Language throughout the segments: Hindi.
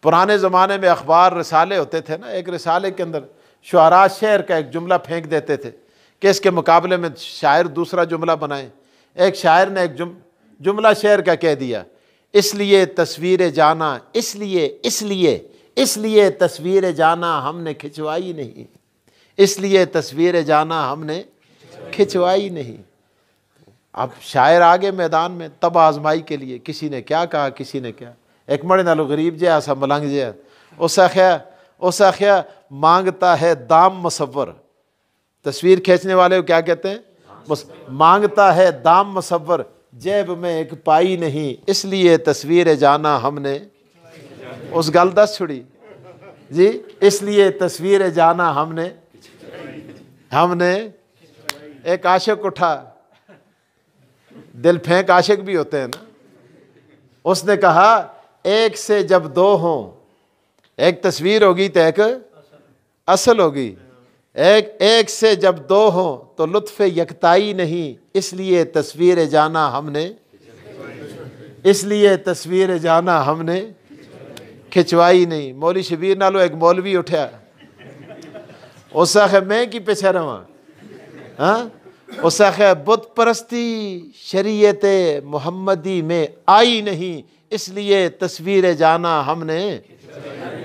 पुराने ज़माने में अखबार रिसाले होते थे ना, एक रिसाले के अंदर शुआरा शेर का एक जुमला फेंक देते थे कि इसके मुकाबले में शायर दूसरा जुमला बनाए। एक शायर ने एक जुमला शेर का कह दिया, इसलिए तस्वीर जाना, इसलिए तस्वीर जाना हमने खिंचवाई नहीं, इसलिए तस्वीर जाना हमने खिंचवाई नहीं। अब शायर आगे मैदान में तब आजमाई के लिए, किसी ने क्या कहा, किसी ने क्या। एक मड़े नालो गरीब जे आसा मलंग जे उस आख्या मांगता है दाम मुसव्वर। तस्वीर खींचने वाले को क्या कहते हैं? मांगता है दाम मुसव्वर, जेब में एक पाई नहीं, इसलिए तस्वीर जाना हमने उस गल दस छुड़ी जी, इसलिए तस्वीर जाना हमने एक आशिक उठा, दिल फेंक आशिक भी होते हैं ना, उसने कहा एक से जब दो हों, एक तस्वीर होगी तो एक असल होगी, एक से जब दो हों तो लुत्फ़ यकताई नहीं, इसलिए तस्वीर जाना हमने खिंचवाई नहीं। मौली शबीर नालो एक मौलवी उठा, उस आखे मैं की पीछे रहा, हाँ उस आखे बुत परस्ती शरीयत मोहम्मदी में आई नहीं, इसलिए तस्वीर जाना हमने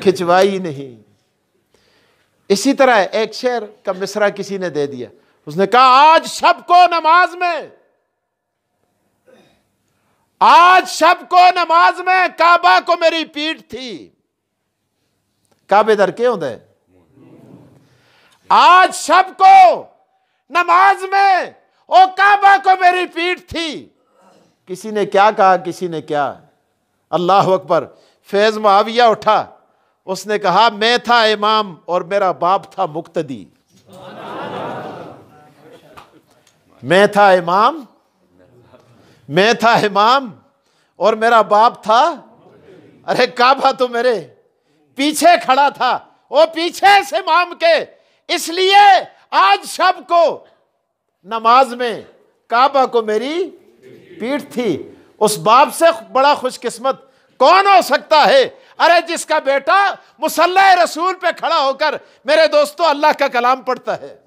खिंचवाई नहीं। इसी तरह एक शेर का मिसरा किसी ने दे दिया, उसने कहा आज शब को नमाज में काबा को मेरी पीठ थी। काबे दर के होंगे, आज शब को नमाज में ओ काबा को मेरी पीठ थी। किसी ने क्या कहा, किसी ने क्या। अल्लाह अकबर। फैज मुआविया उठा, उसने कहा मैं था इमाम और मेरा बाप था मुक्तदी। मैं था इमाम और मेरा बाप था, अरे काबा तो मेरे पीछे खड़ा था, वो पीछे से इमाम के, इसलिए आज शब को नमाज में काबा को मेरी पीठ थी। उस बाप से बड़ा खुशकिस्मत कौन हो सकता है? अरे जिसका बेटा मुसल्ला रसूल पे खड़ा होकर मेरे दोस्तों अल्लाह का कलाम पढ़ता है।